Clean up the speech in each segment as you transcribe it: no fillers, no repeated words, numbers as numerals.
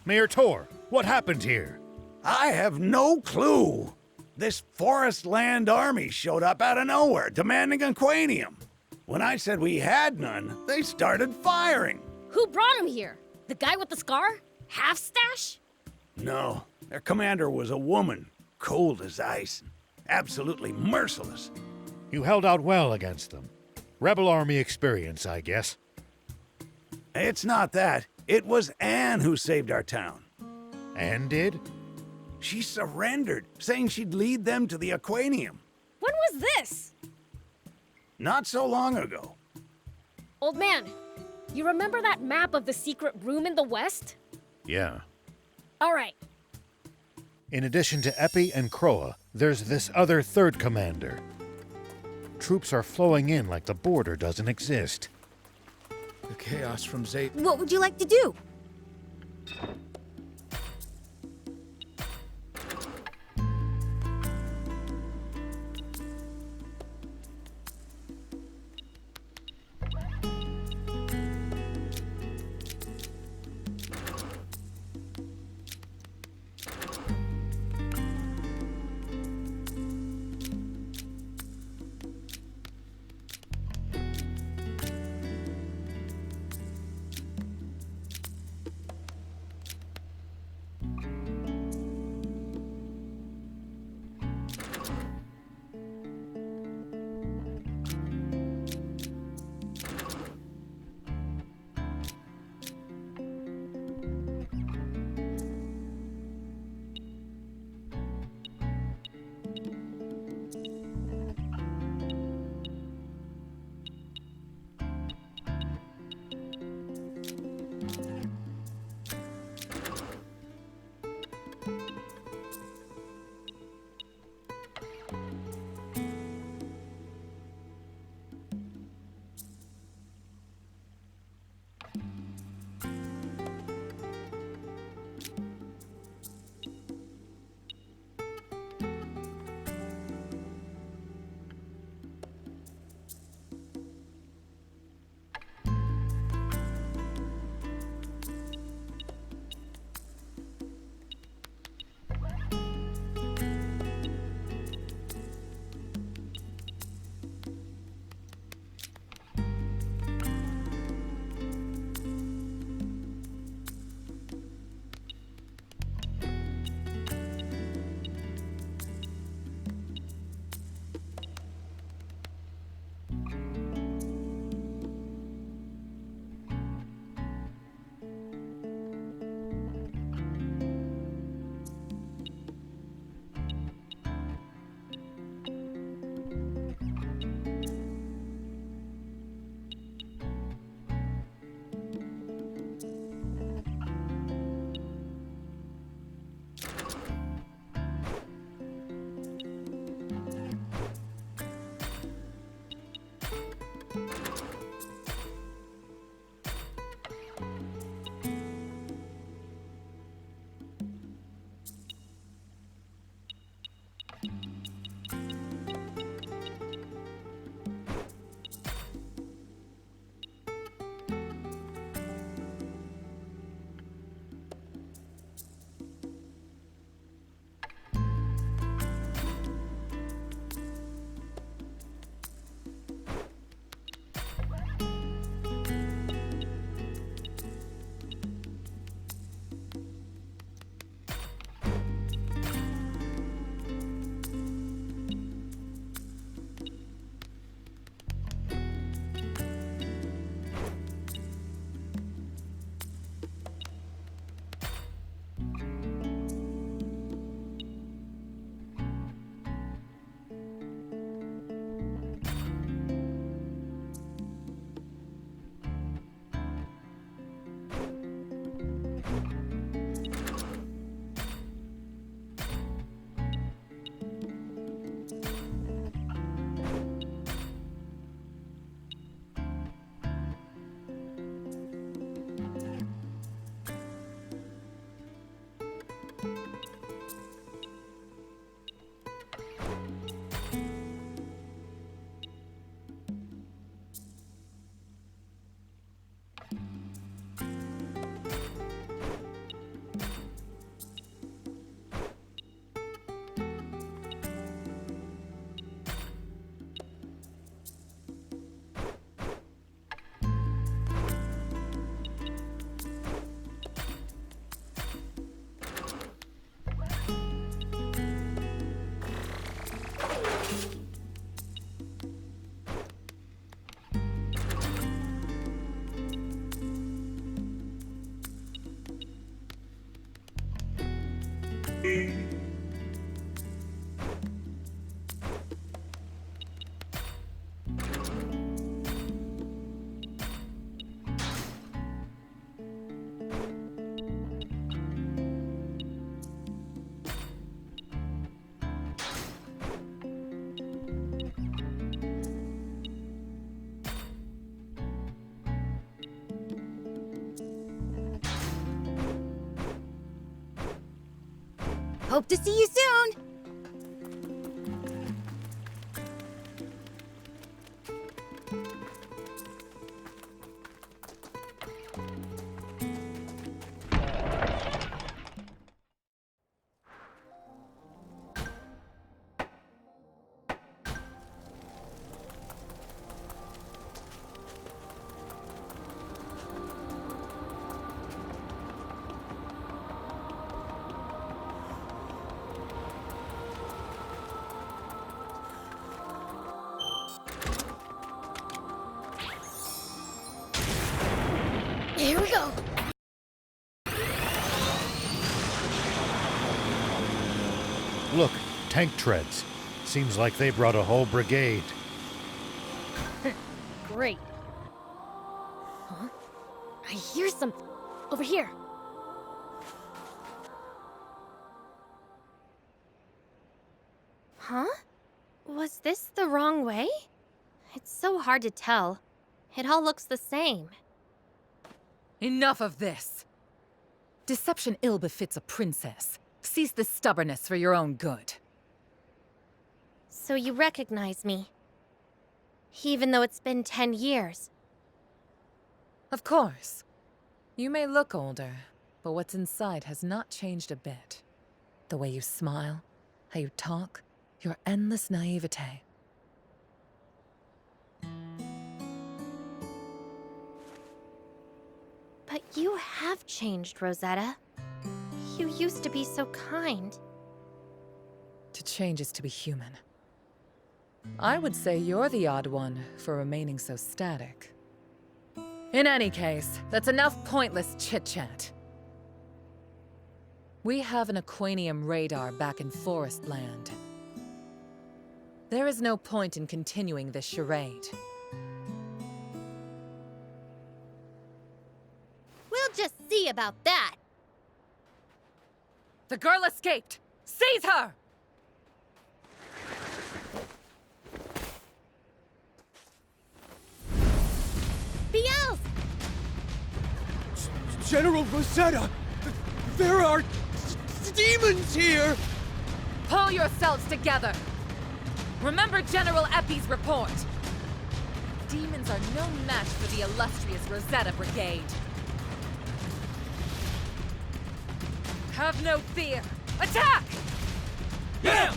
Mayor Tor, what happened here? I have no clue. This forest land army showed up out of nowhere, demanding aquanium. When I said we had none, they started firing. Who brought him here? The guy with the scar? Half-stash? No, their commander was a woman, cold as ice, absolutely merciless. You held out well against them. Rebel Army experience, I guess. It's not that. It was Anne who saved our town. Anne did? She surrendered, saying she'd lead them to the aquanium. When was this? Not so long ago. Old man, you remember that map of the secret room in the west? Yeah. All right. In addition to Epi and Kroa, there's this other third commander. Troops are flowing in like the border doesn't exist. The chaos from Zayt. What would you like to do? Hope to see you soon! Here we go! Look, tank treads. Seems like they brought a whole brigade. Great. Huh? I hear something. Over here. Huh? Was this the wrong way? It's so hard to tell. It all looks the same. Enough of this! Deception ill befits a princess. Cease this stubbornness for your own good. So you recognize me? Even though it's been 10 years. Of course. You may look older, but what's inside has not changed a bit. The way you smile, how you talk, your endless naivete. But you have changed, Rosetta. You used to be so kind. To change is to be human. I would say you're the odd one for remaining so static. In any case, that's enough pointless chit-chat. We have an Aquanium radar back in Forest Land. There is no point in continuing this charade. We'll just see about that. The girl escaped! Seize her! Biels! General Rosetta! There are demons here! Pull yourselves together! Remember General Epi's report! Demons are no match for the illustrious Rosetta Brigade. Have no fear! Attack! Yeah!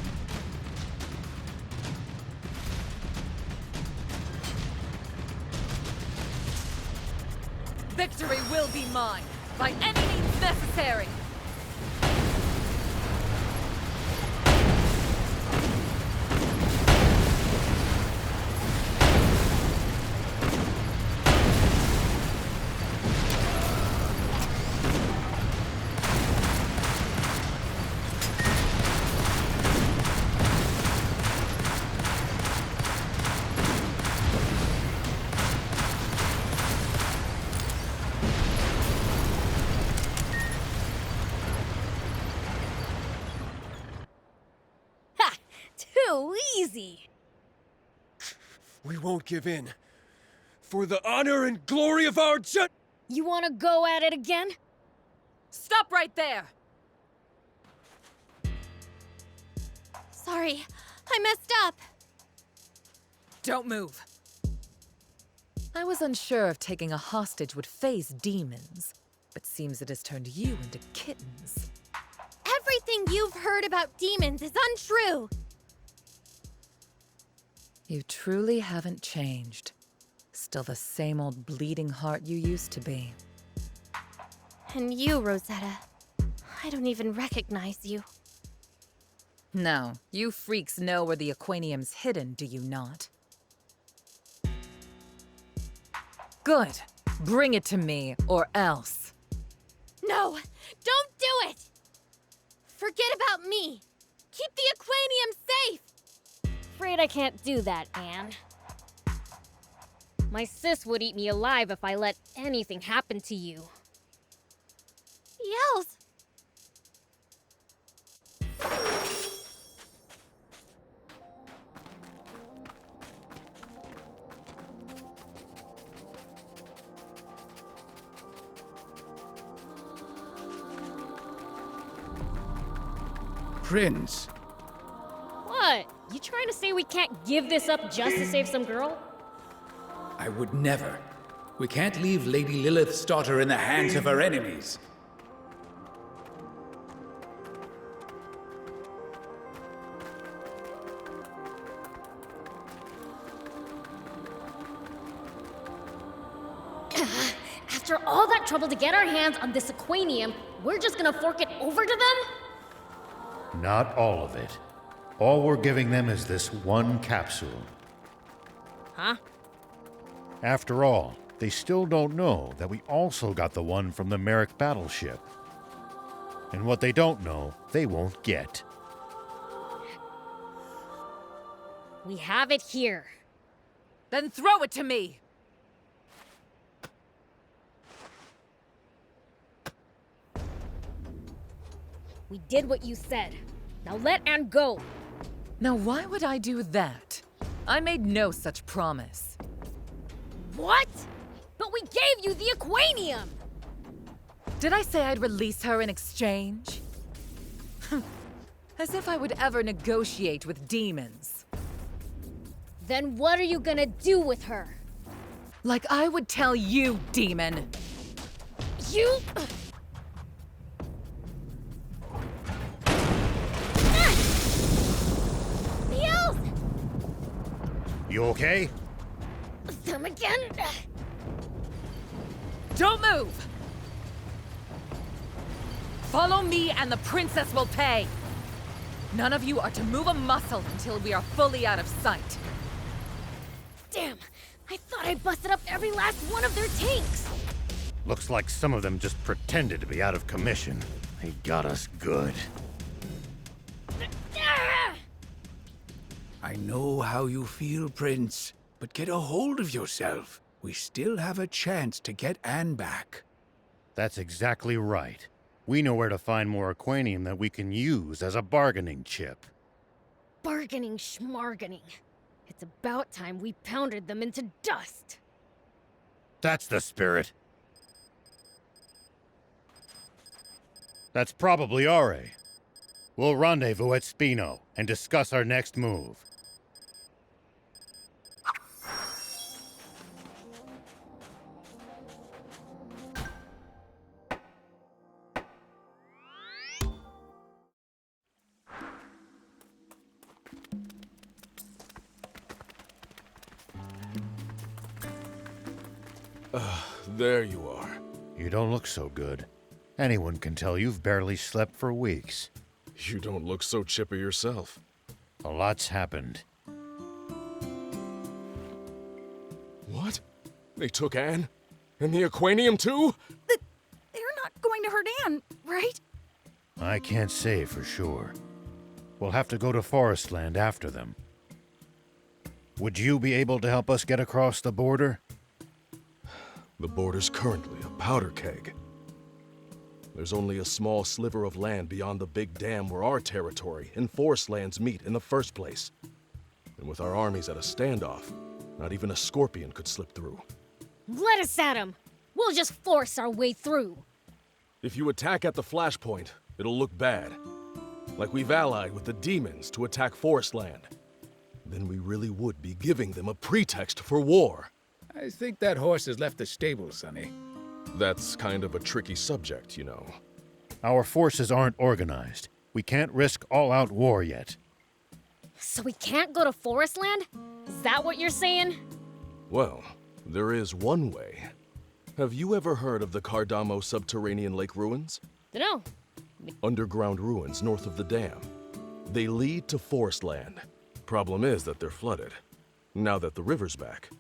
Victory will be mine, by any means necessary! Too easy! We won't give in. For the honor and glory of our You wanna go at it again? Stop right there! Sorry, I messed up. Don't move. I was unsure if taking a hostage would phase demons, but seems it has turned you into kittens. Everything you've heard about demons is untrue! You truly haven't changed. Still the same old bleeding heart you used to be. And you, Rosetta. I don't even recognize you. No, you freaks know where the Aquanium's hidden, do you not? Good. Bring it to me, or else. No! Don't do it! Forget about me. Keep the Aquanium safe. Afraid I can't do that, Anne. My sis would eat me alive if I let anything happen to you. Yells. Prince, What? You trying to say we can't give this up just to save some girl? I would never. We can't leave Lady Lilith's daughter in the hands of her enemies. After all that trouble to get our hands on this Aquanium, we're just gonna fork it over to them? Not all of it. All we're giving them is this one capsule. Huh? After all, they still don't know that we also got the one from the Merrick battleship. And what they don't know, they won't get. We have it here. Then throw it to me! We did what you said. Now let Anne go. Now why would I do that? I made no such promise. What? But we gave you the Aquanium! Did I say I'd release her in exchange? As if I would ever negotiate with demons. Then what are you gonna do with her? Like I would tell you, demon! You... Niels! You okay? Them again? Don't move! Follow me and the princess will pay! None of you are to move a muscle until we are fully out of sight. Damn! I thought I busted up every last one of their tanks! Looks like some of them just pretended to be out of commission. They got us good. Ah! I know how you feel, Prince, but get a hold of yourself. We still have a chance to get Anne back. That's exactly right. We know where to find more Aquanium that we can use as a bargaining chip. Bargaining schmargaining. It's about time we pounded them into dust. That's the spirit. That's probably Are. We'll rendezvous at Spino and discuss our next move. There you are. You don't look so good. Anyone can tell you've barely slept for weeks. You don't look so chipper yourself. A lot's happened. What? They took Anne? And the Aquanium too? They're not going to hurt Anne, right? I can't say for sure. We'll have to go to Forestland after them. Would you be able to help us get across the border? The border's currently a powder keg. There's only a small sliver of land beyond the big dam where our territory and forest lands meet in the first place. And with our armies at a standoff, not even a scorpion could slip through. Let us at them. We'll just force our way through. If you attack at the flashpoint, it'll look bad. Like we've allied with the demons to attack Forestland. Then we really would be giving them a pretext for war. I think that horse has left the stable, Sonny. That's kind of a tricky subject, you know. Our forces aren't organized. We can't risk all-out war yet. So we can't go to Forestland? Is that what you're saying? Well, there is one way. Have you ever heard of the Cardamo subterranean lake ruins? Dunno. Underground ruins north of the dam. They lead to Forestland. Problem is that they're flooded. Now that the river's back.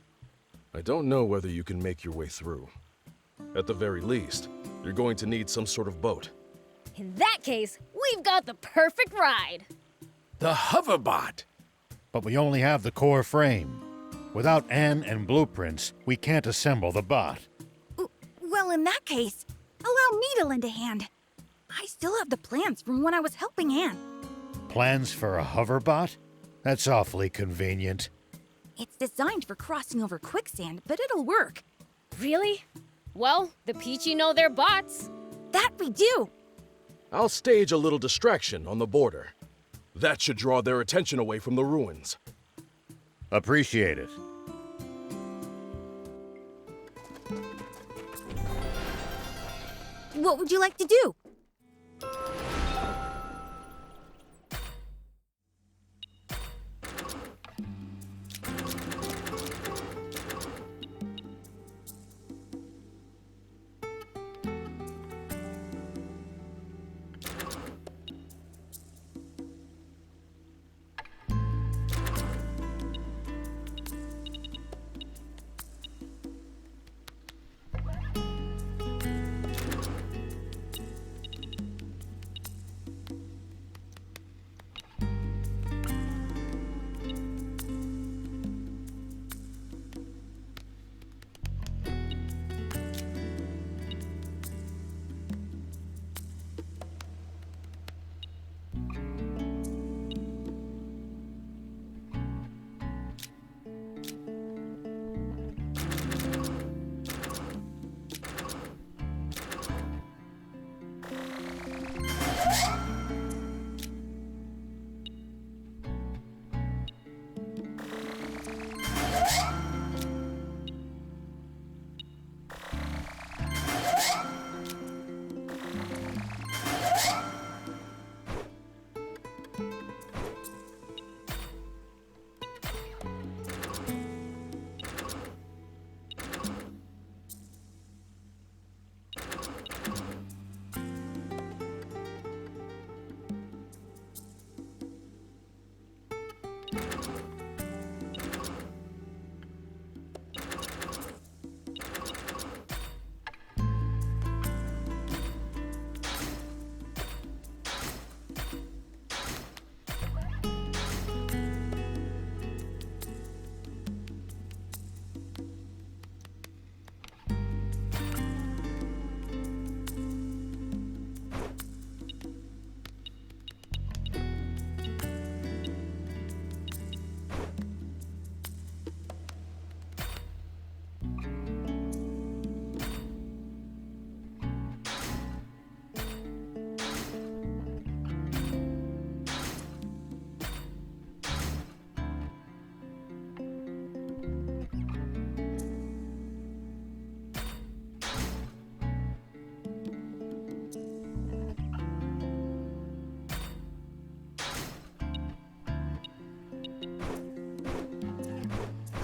I don't know whether you can make your way through. At the very least, you're going to need some sort of boat. In that case, we we've got the perfect ride. The hoverbot! But we only have the core frame. Without Anne and blueprints, we can't assemble the bot. Well, in that case, allow me to lend a hand. I still have the plans from when I was helping Anne. Plans for a hoverbot? That's awfully convenient. It's designed for crossing over quicksand, but it'll work. Really? Well, the Peachy know their bots. That we do! I'll stage a little distraction on the border. That should draw their attention away from the ruins. Appreciate it. What would you like to do?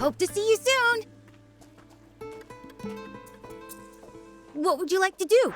Hope to see you soon! What would you like to do?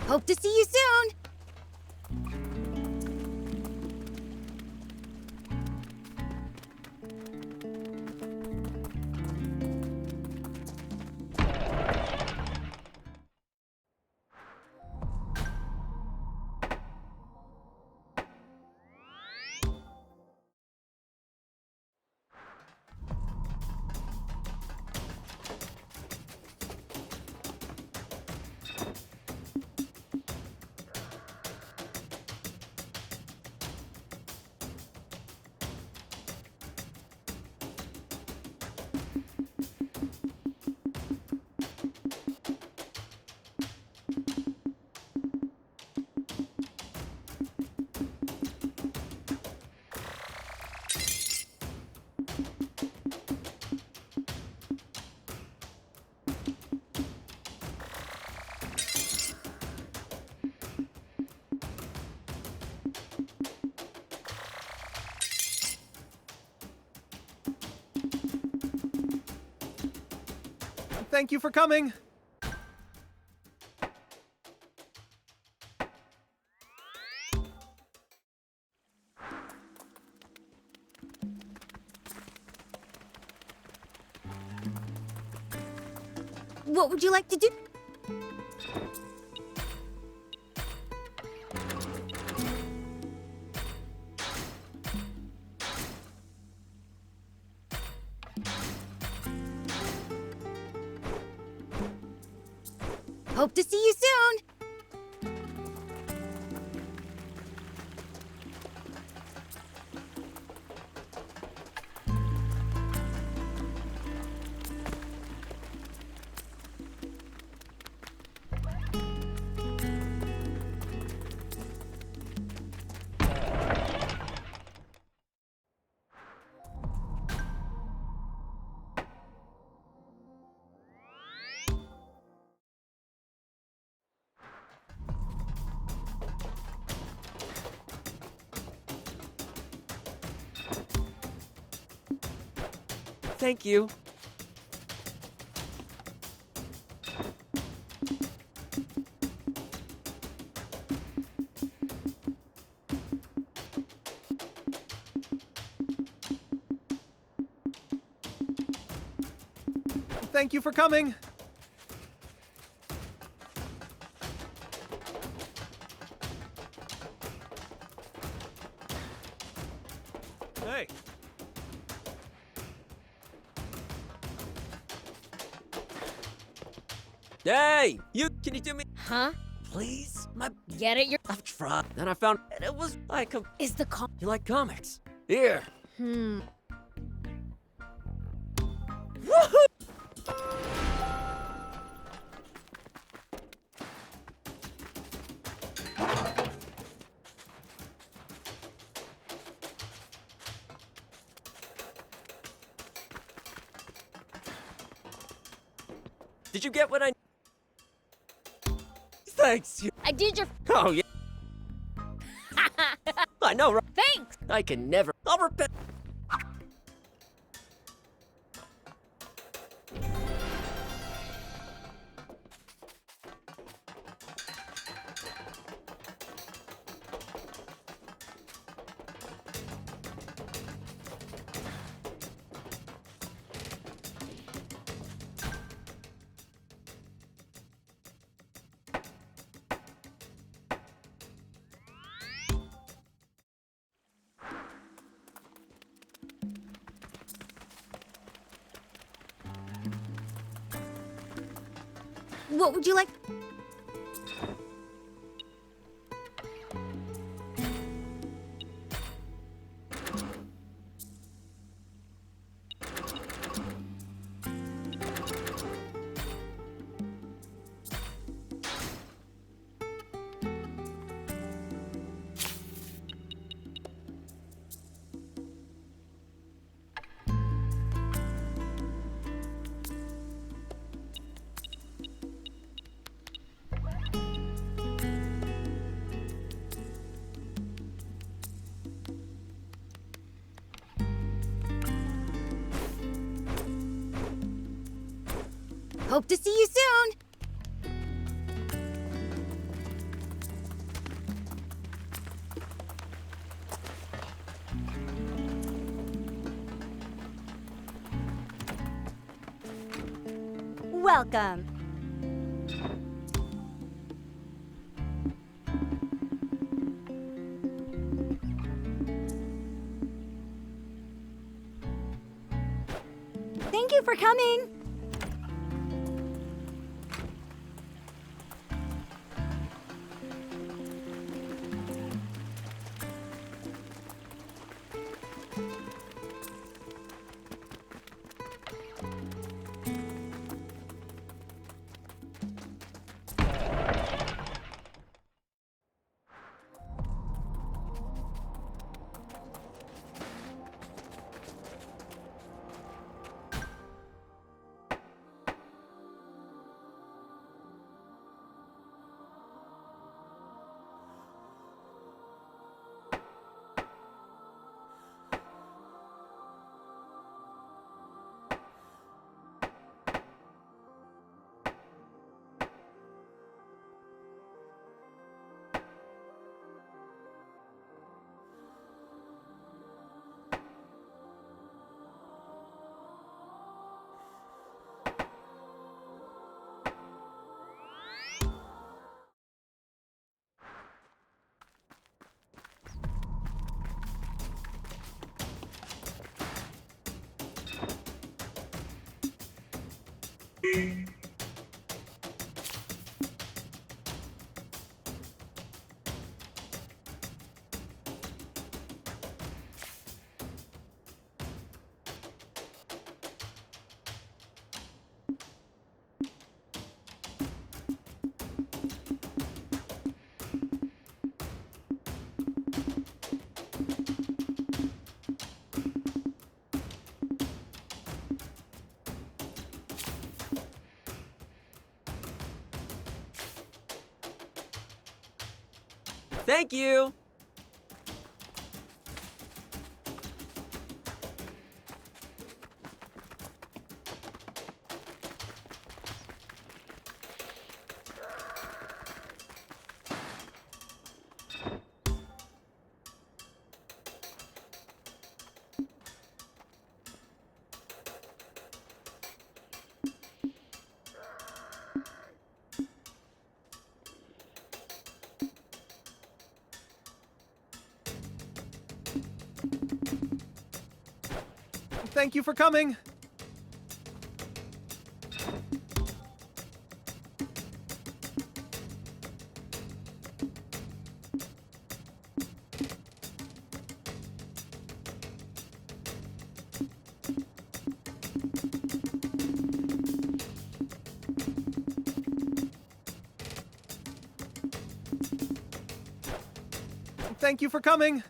Hope to see you soon! Thank you for coming. What would you like to do? Hope to see you soon! Thank you. Thank you for coming. Hey. Hey! Can you do me? Huh? Please? Get it? I've tried. Then I found it was like Is the com- you like comics. Here. Did you get what I... Thanks. I did your- Oh, yeah. I know, right? Thanks! I can never... I'll repent. What would you like? Hope to see you soon! Welcome. Thank you for coming. Thank you! Thank you for coming. Thank you for coming.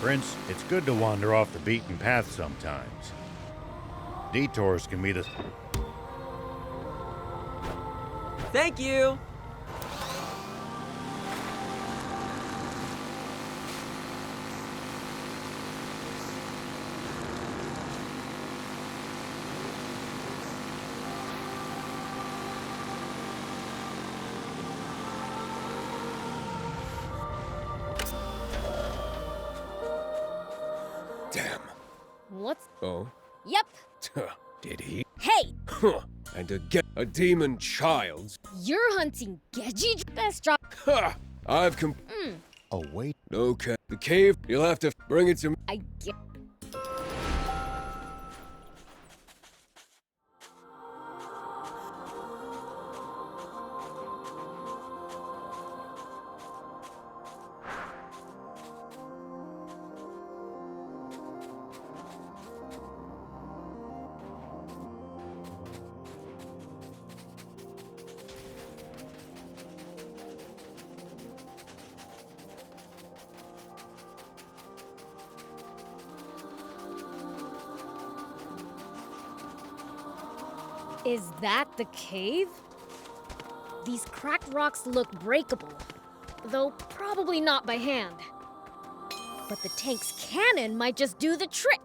Prince, it's good to wander off the beaten path sometimes. Detours can be the... Thank you! Damn. What's... Oh? Yep. Did he? Hey! Huh. And to get a demon child. You're hunting Geji? Best drop... Ha! I've Oh, wait. Okay. The cave, you'll have to bring it to me. I get... Is that the cave? These cracked rocks look breakable, though probably not by hand. But the tank's cannon might just do the trick.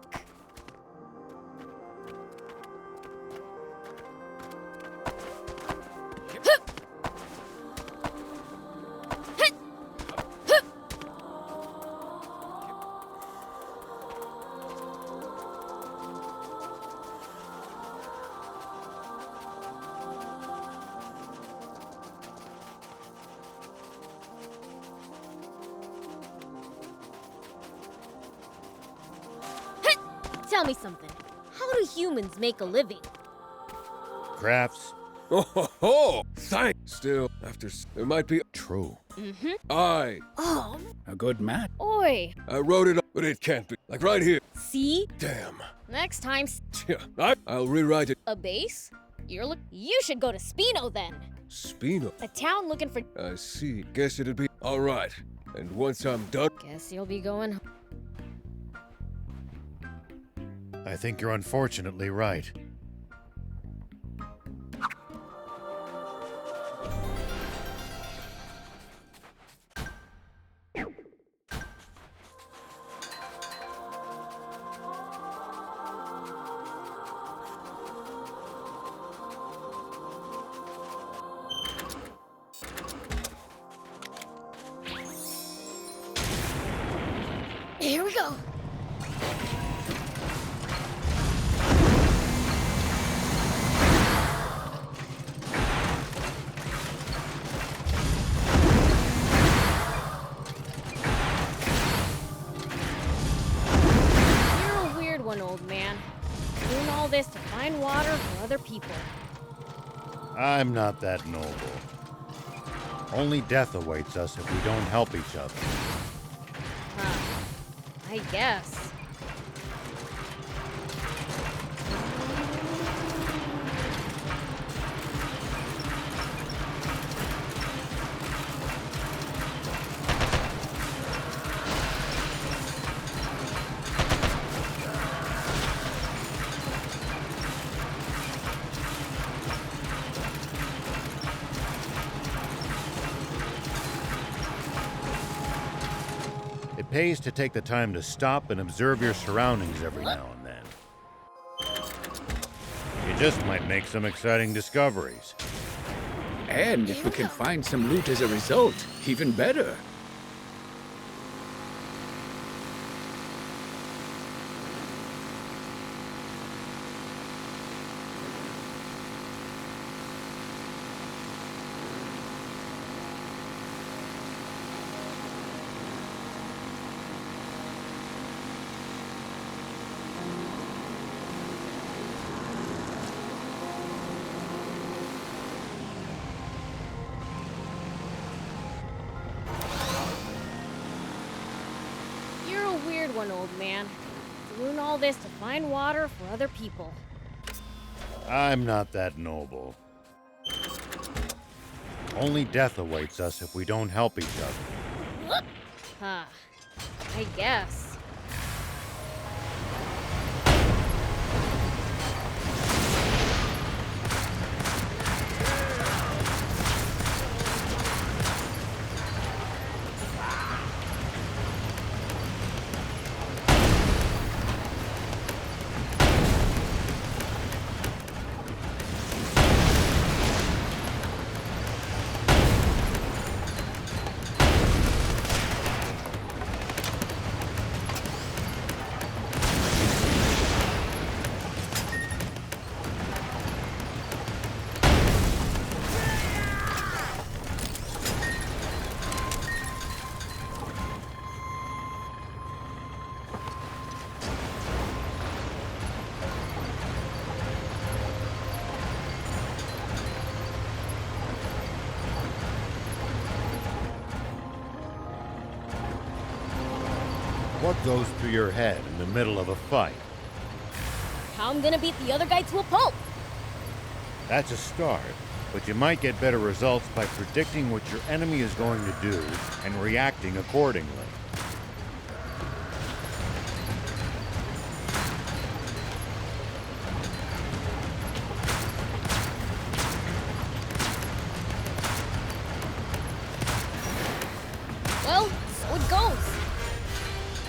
tell me something. How do humans make a living? Crafts? Oh ho ho! Thanks. Still, there might be True. Mm-hmm. A good match. Oi. I wrote it up, but it can't be. Like right here. See? Damn. Next time, Yeah, I'll rewrite it. a base? You should go to Spino then. Spino. A town looking for... I see. Guess it'd be all right. And once I'm done, Guess you'll be going... I think you're unfortunately right. Here we go. You're a weird one, old man. Doing all this to find water for other people. I'm not that noble. Only death awaits us if we don't help each other. Huh. I guess. It pays to take the time to stop and observe your surroundings every now and then. You just might make some exciting discoveries. And if we can find some loot as a result, even better. You're a weird one, old man. Doing all this to find water for other people. I'm not that noble. Only death awaits us if we don't help each other. Huh. I guess. What goes through your head in the middle of a fight? How I'm gonna beat the other guy to a pulp. That's a start, but you might get better results by predicting what your enemy is going to do and reacting accordingly. Well, so it goes.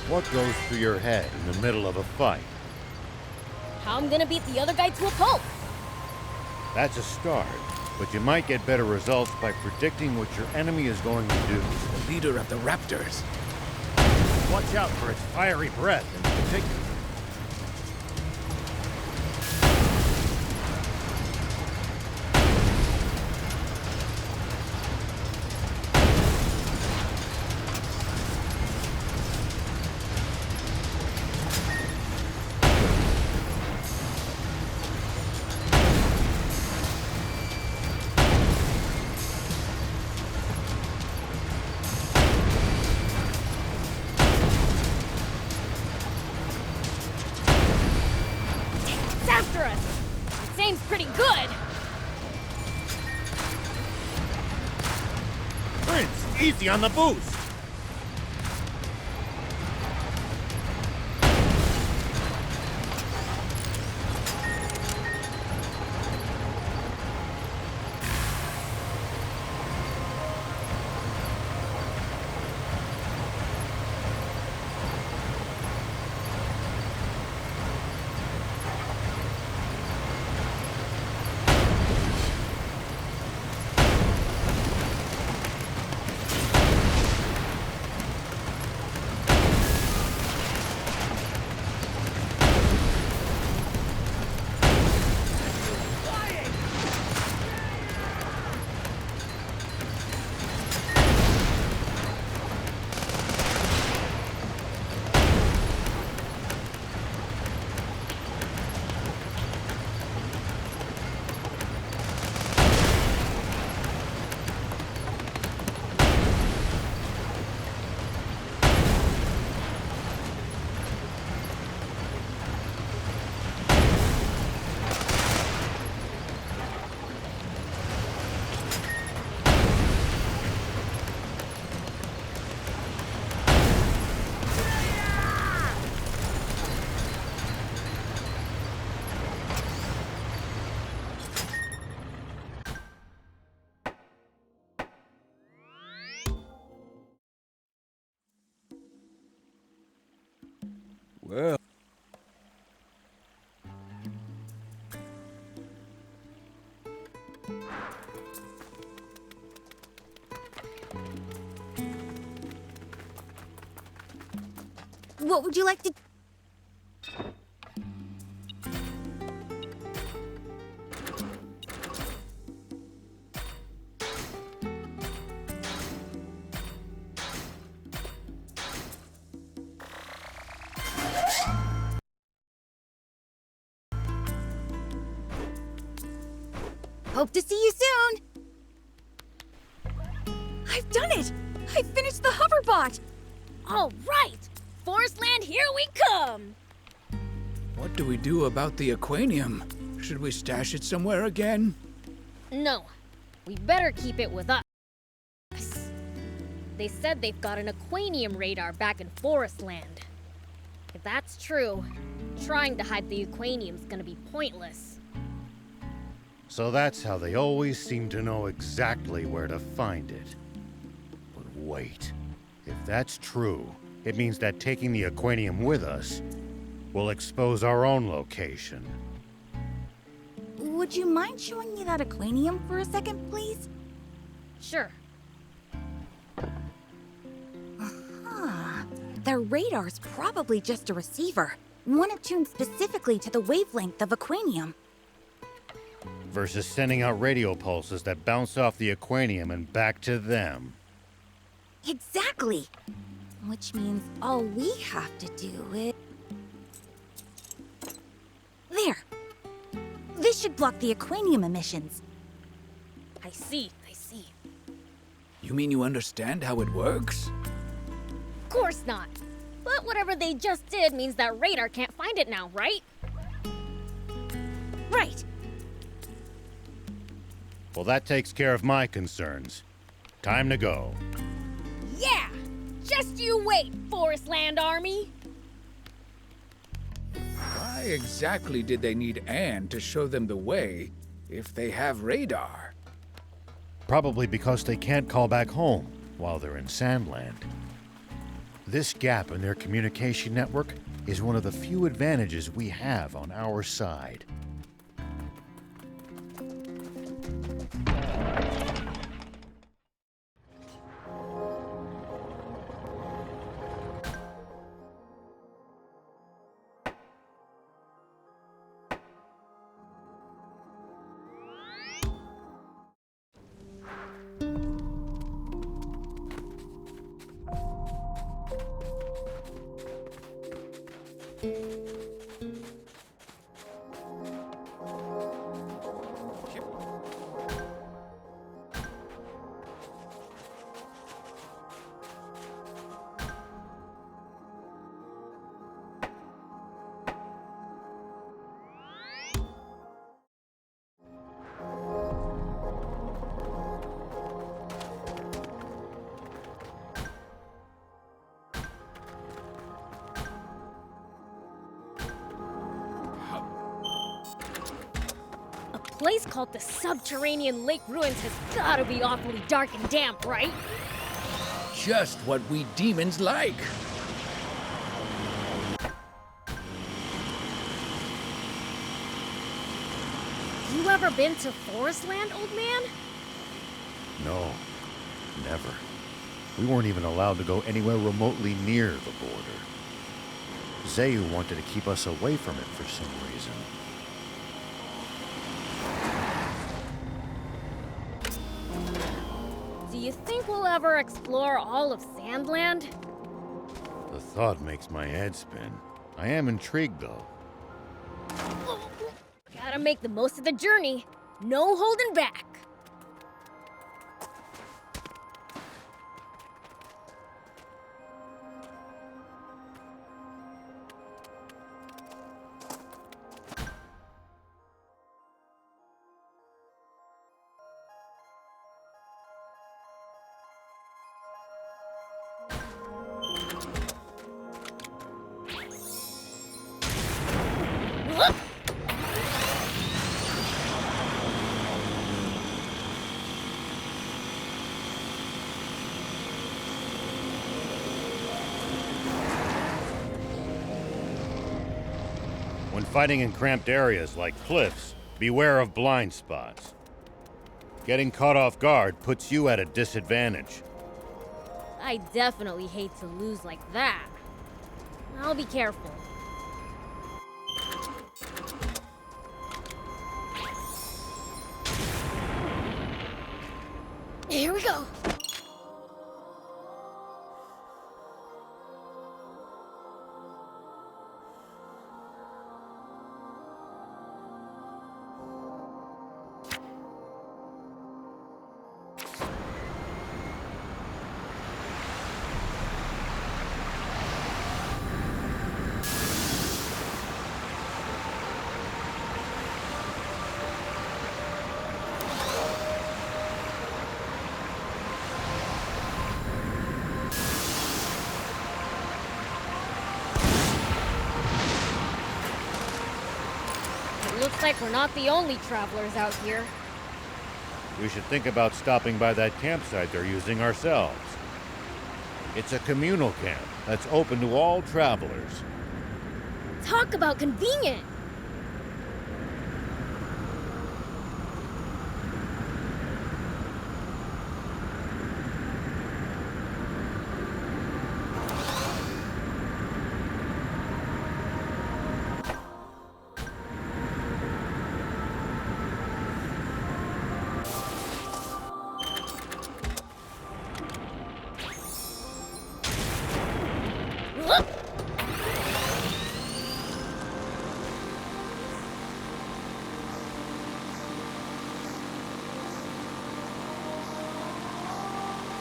What goes through your head in the middle of a fight? How I'm gonna beat the other guy to a pulp. That's a start, but you might get better results by predicting what your enemy is going to do. The leader of the Raptors. Watch out for its fiery breath in particular. after us. It seems pretty good. Prince, easy on the boost! Well, What would you like to... Hope to see you soon! I've done it! I finished the hoverbot! All right! Forest Land, here we come! What do we do about the aquanium? Should we stash it somewhere again? No, we better keep it with us. They said they've got an aquanium radar back in Forest Land. If that's true, trying to hide the aquanium's gonna be pointless. So that's how they always seem to know exactly where to find it. But wait, if that's true, it means that taking the aquanium with us will expose our own location. Would you mind showing me that aquanium for a second, please? Sure. Their radar's probably just a receiver, one attuned specifically to the wavelength of aquanium. Versus sending out radio pulses that bounce off the aquanium and back to them. Exactly! Which means all we have to do is... There! This should block the aquanium emissions. I see. You mean you understand how it works? Of course not. But whatever they just did means that radar can't find it now, right? Right! Well, that takes care of my concerns. Time to go. Yeah! Just you wait, Forest Land Army! Why exactly did they need Anne to show them the way if they have radar? Probably because they can't call back home while they're in Sandland. This gap in their communication network is one of the few advantages we have on our side. place called the Subterranean Lake Ruins has gotta be awfully dark and damp, right? Just what we demons like. You ever been to Forestland, old man? No, never. We weren't even allowed to go anywhere remotely near the border. Zayu wanted to keep us away from it for some reason. Do you think we'll ever explore all of Sandland? The thought makes my head spin. I am intrigued, though. Gotta make the most of the journey. No holding back. When fighting in cramped areas like cliffs, beware of blind spots. Getting caught off guard puts you at a disadvantage. I definitely hate to lose like that. I'll be careful. Here we go. Looks like we're not the only travelers out here. We should think about stopping by that campsite they're using ourselves. It's a communal camp that's open to all travelers. Talk about convenient!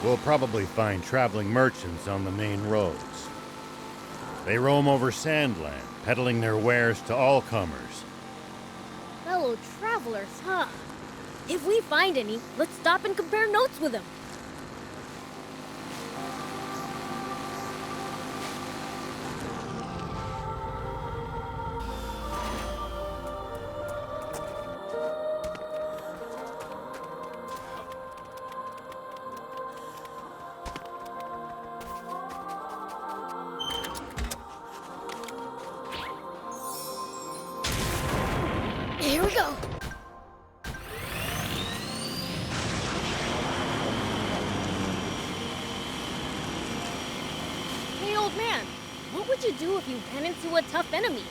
We'll probably find traveling merchants on the main roads. They roam over Sandland, peddling their wares to all comers. Fellow travelers, huh? If we find any, let's stop and compare notes with them. Here we go. Hey, old man, what would you do if you ran into a tough enemy?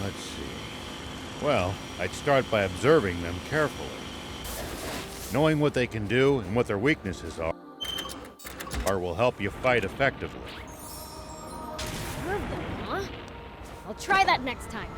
Let's see. Well, I'd start by observing them carefully. Knowing what they can do and what their weaknesses are will help you fight effectively. Observe them, huh? I'll try that next time.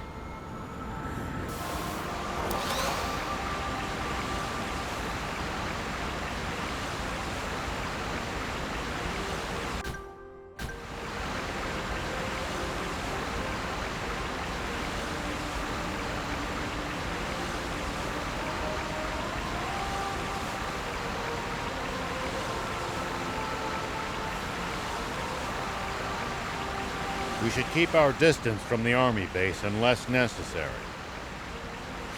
We should keep our distance from the army base unless necessary.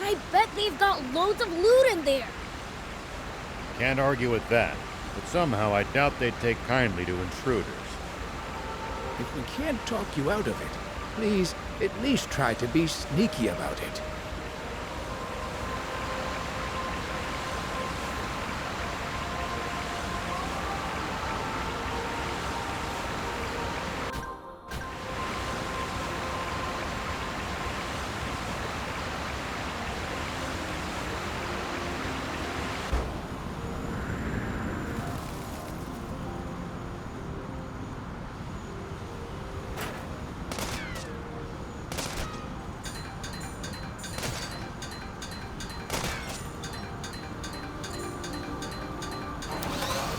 I bet they've got loads of loot in there. Can't argue with that, but somehow I doubt they'd take kindly to intruders. If we can't talk you out of it, please at least try to be sneaky about it.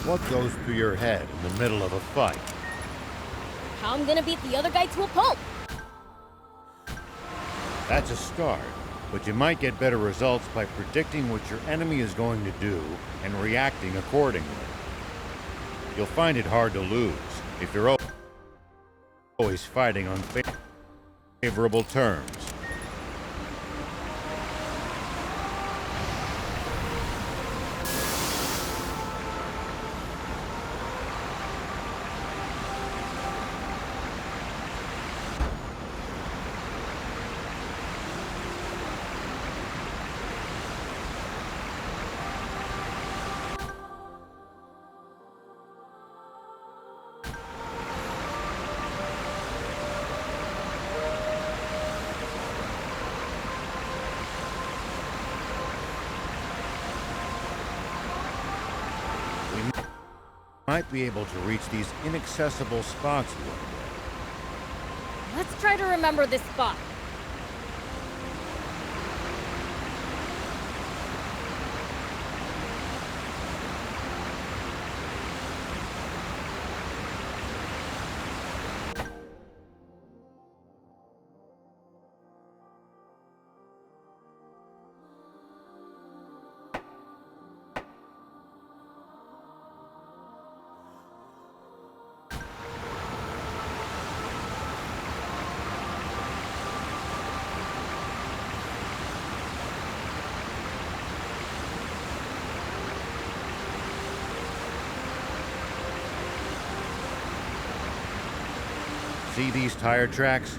What goes through your head in the middle of a fight? How I'm gonna beat the other guy to a pulp. That's a start, but you might get better results by predicting what your enemy is going to do and reacting accordingly. You'll find it hard to lose if you're always fighting on favorable terms. Might be able to reach these inaccessible spots one day. Let's try to remember this spot. See these tire tracks?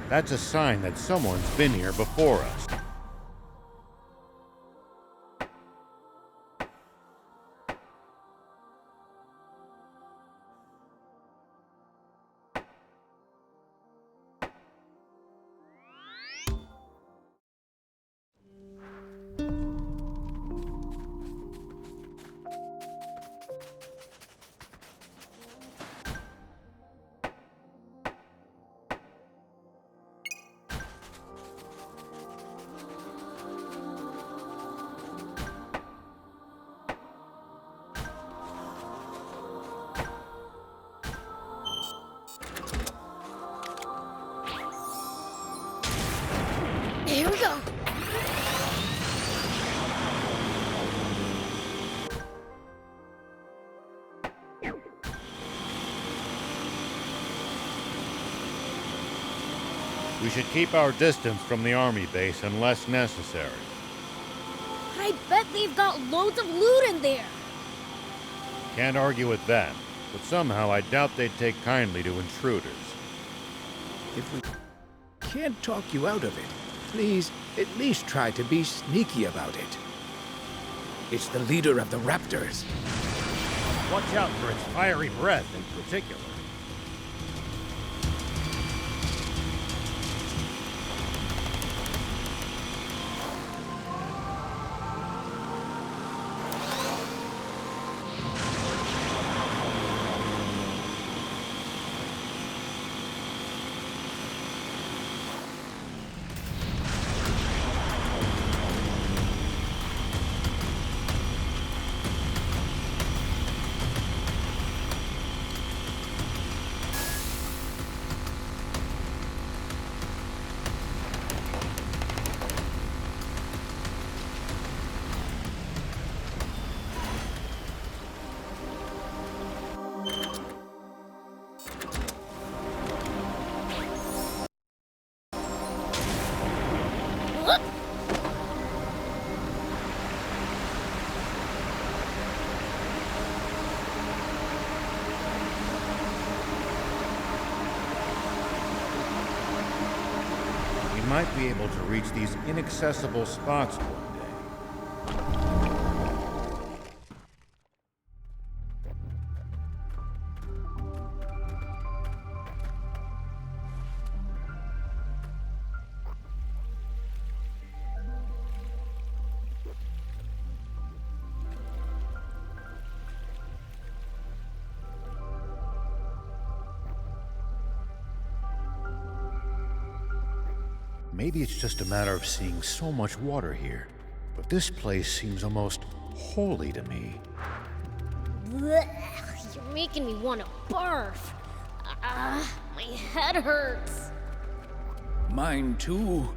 That's a sign that someone's been here before us. Here we go. We should keep our distance from the army base unless necessary. I bet they've got loads of loot in there. Can't argue with that, but somehow I doubt they'd take kindly to intruders. If we can't talk you out of it, please at least try to be sneaky about it. It's the leader of the Raptors. Watch out for its fiery breath in particular. might be able to reach these inaccessible spots one day. Maybe it's just a matter of seeing so much water here, but this place seems almost holy to me. Blech, you're making me want to barf. My head hurts. Mine too.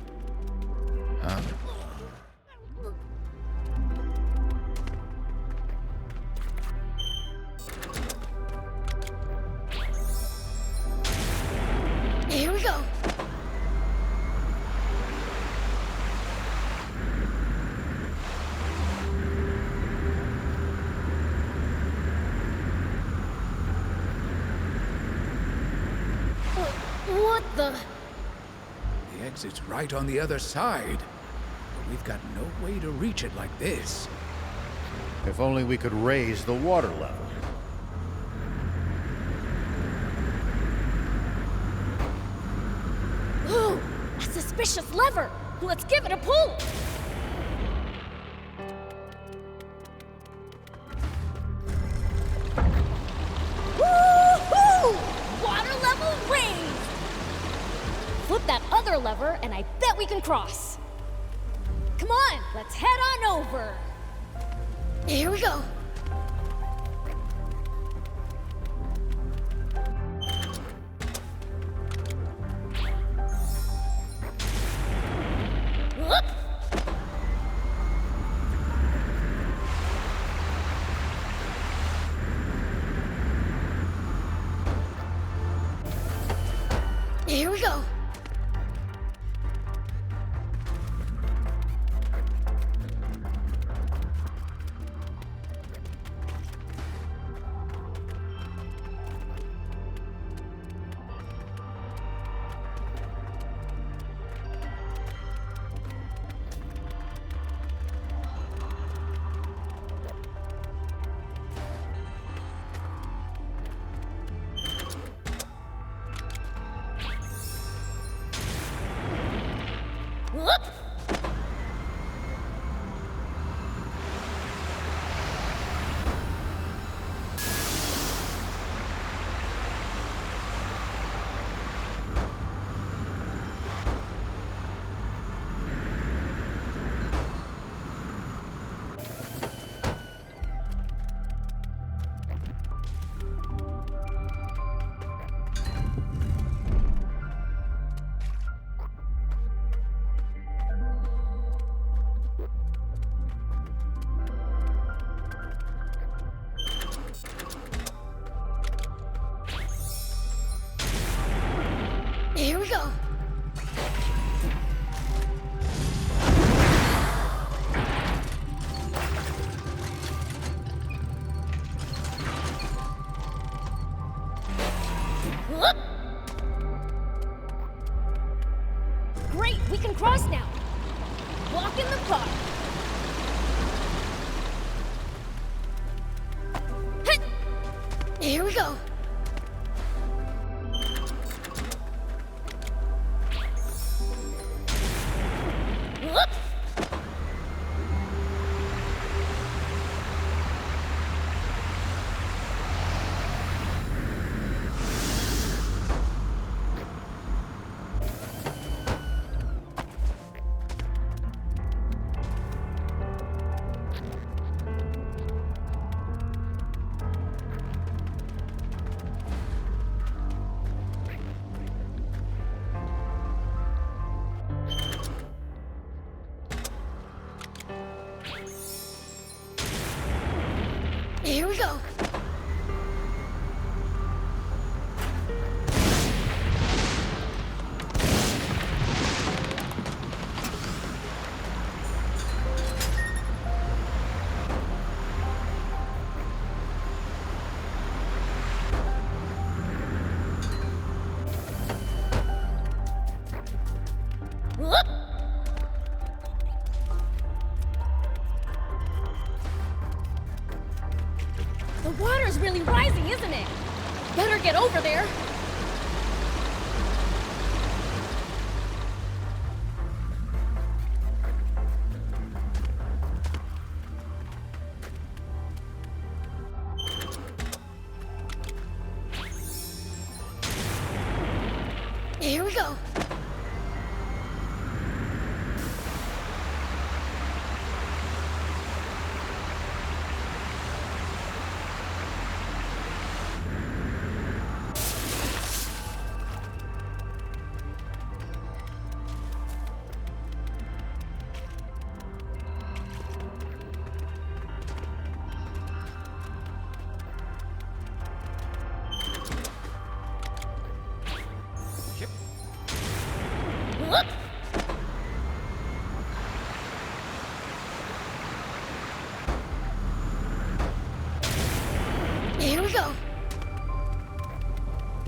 Here we go. What the? The exit's right on the other side. But we've got no way to reach it like this. If only we could raise the water level. Ooh, a suspicious lever. Let's give it a pull. Woo-hoo! Water level raised. Flip that other lever, and I bet we can cross. Come on, let's head on over. Here we go. Whoop. Here we go. Whoop. Here we go. Whoop. Great, we can cross now. Walk in the park. Hit. Here we go. Whoop. Here we go. get over there. Here we go. Whoop. Here we go.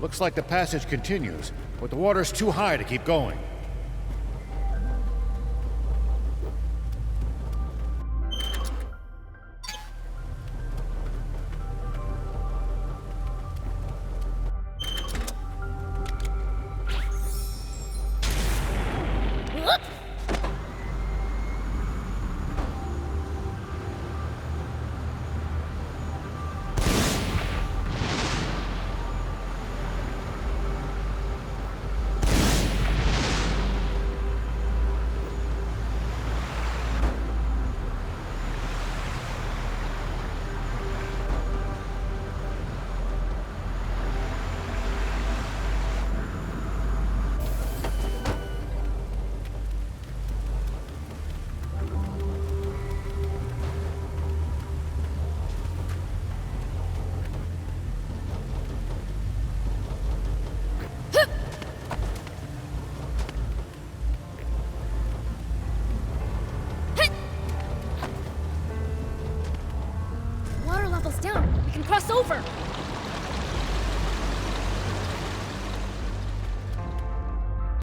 Looks like the passage continues, but the water's too high to keep going. Whoop. Water level's down. We can cross over.